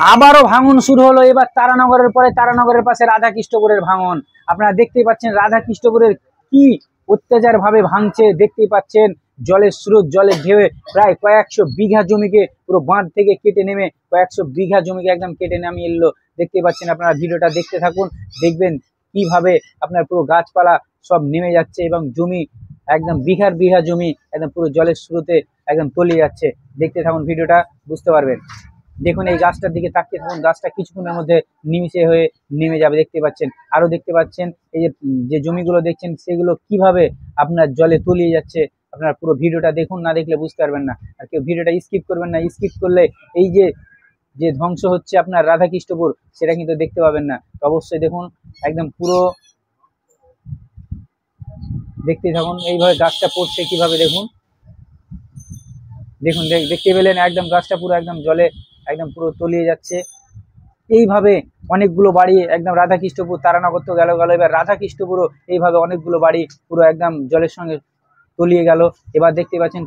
আবারও ভাঙন শুরু হলো। এবার তারানগরের পরে তারানগরের পাশে রাধাকৃষ্ণপুরের ভাঙন। আপনারা দেখতেই পাচ্ছেন রাধাকৃষ্ণপুরের কি অত্যাচার ভাবে ভাঙছে। দেখতেই পাচ্ছেন জলের স্রোত, জলের ঢেউয়ে প্রায় কয়েকশো বিঘা জমিকে পুরো বাঁধ থেকে কেটে নেমে কয়েকশো বিঘা জমিকে একদম কেটে নামিয়ে এলো। দেখতেই পাচ্ছেন, আপনারা ভিডিওটা দেখতে থাকুন, দেখবেন কিভাবে আপনার পুরো গাছপালা সব নেমে যাচ্ছে এবং জমি একদম বিঘার বিঘা জমি একদম পুরো জলের স্রোতে একদম তলিয়ে যাচ্ছে। দেখতে থাকুন, ভিডিওটা বুঝতে পারবেন। দেখুন এই গাছটার দিকে তাকিয়ে থাকুন, গাছটা কিছুক্ষণের মধ্যে নিমিষে হয়ে নেমে যাবে। দেখতে পাচ্ছেন, আরো দেখতে পাচ্ছেন এই যে জমিগুলো দেখছেন সেগুলো কিভাবে আপনার জলে তলিয়ে যাচ্ছে। আপনার পুরো ভিডিওটা দেখুন, না দেখলে বুঝতে পারবেন না। আর কেউ ভিডিওটা স্কিপ করবেন না, স্কিপ করলে এই যে যে ধ্বংস হচ্ছে আপনার রাধাকৃষ্ণপুর সেটা কিন্তু দেখতে পাবেন না। তো অবশ্যই দেখুন, একদম পুরো দেখতে থাকুন এইভাবে গাছটা পড়ছে কিভাবে। দেখুন দেখুন দেখতে পেলেন একদম গাছটা পুরো একদম জলে একদম পুরো তলিয়ে যাচ্ছে। এইভাবে অনেকগুলো বাড়ি একদম রাধাকৃষ্ণপুর, তারানগর তো গেল, এবার রাধাকৃষ্ণপুরও এইভাবে অনেকগুলো বাড়ি পুরো একদম জলের সঙ্গে তলিয়ে গেল। এবার দেখতে পাচ্ছেন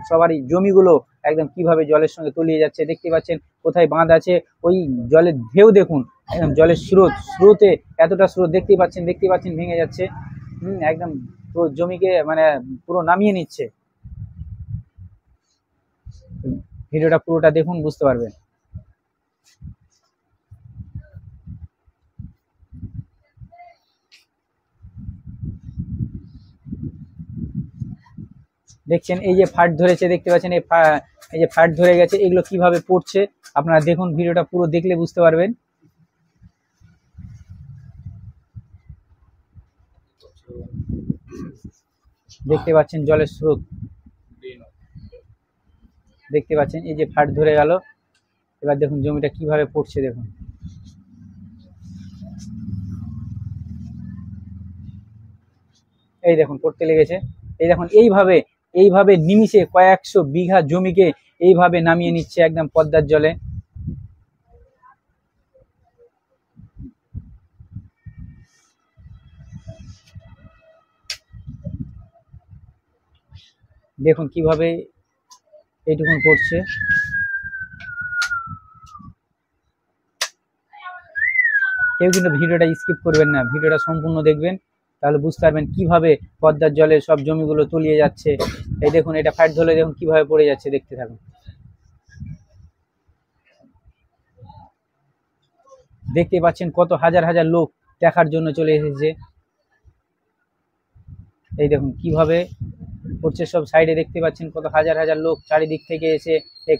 সবারই জমিগুলো একদম কিভাবে জলের সঙ্গে তলিয়ে যাচ্ছে। দেখতে পাচ্ছেন কোথায় বাঁধ আছে, ওই জলের ঢেউ দেখুন, একদম জলের স্রোতে এতটা স্রোত দেখতে পাচ্ছেন ভেঙে যাচ্ছে। একদম পুরো জমিকে মানে পুরো নামিয়ে নিচ্ছে। ভিডিওটা পুরোটা দেখুন, বুঝতে পারবেন। দেখছেন এই যে ফাট ধরেছে, দেখতে পাচ্ছেন এই যে ফাট ধরে গেছে, এগুলো কিভাবে পড়ছে আপনারা দেখুন, ভিডিওটা পুরো দেখলে বুঝতে পারবেন। দেখতে পাচ্ছেন জলের স্রোত, দেখতে পাচ্ছেন এই যে ফাট ধরে গেল। এবার দেখুন জমিটা কিভাবে পড়ছে, দেখুন এই দেখুন পড়তে লেগেছে। এই দেখুন এইভাবে নিমিষে কয়েকশো বিঘা জমিকে এইভাবে নামিয়ে নিচ্ছে একদম পদ্মার জলে। দেখুন কিভাবে এইটুকুন পড়ছে। কেউ কিন্তু ভিডিওটা স্কিপ করবেন না, ভিডিওটা সম্পূর্ণ দেখবেন, তাহলে বুঝতে পারবেন কিভাবে পদ্মার জলে সব জমিগুলো তলিয়ে যাচ্ছে। এই দেখুন এটা ফাট ধরে দেখুন কিভাবে পড়ে যাচ্ছে, দেখতে থাকুন। দেখতে পাচ্ছেন কত হাজার হাজার লোক দেখার জন্য চলে এসেছে। এই দেখুন কিভাবে পড়ছে, সব সাইডে দেখতে পাচ্ছেন কত হাজার হাজার লোক চারিদিক থেকে এসে এই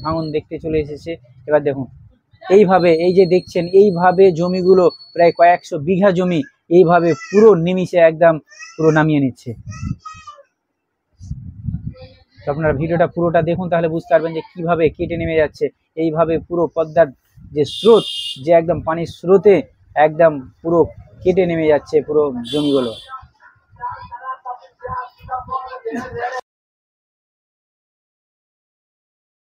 ভাঙন দেখতে চলে এসেছে। এবার দেখুন এইভাবে এই যে দেখছেন এইভাবে জমিগুলো প্রায় কয়েকশো বিঘা জমি এইভাবে পুরো নিমিষে একদম পুরো নামিয়ে নিচ্ছে। তো আপনারা ভিডিওটা পুরোটা দেখুন, তাহলে বুঝতে পারবেন যে কিভাবে কেটে নেমে যাচ্ছে। এইভাবে পুরো পদ্মার যে স্রোত, যে একদম পানির স্রোতে একদম পুরো কেটে নেমে যাচ্ছে পুরো জমিগুলো।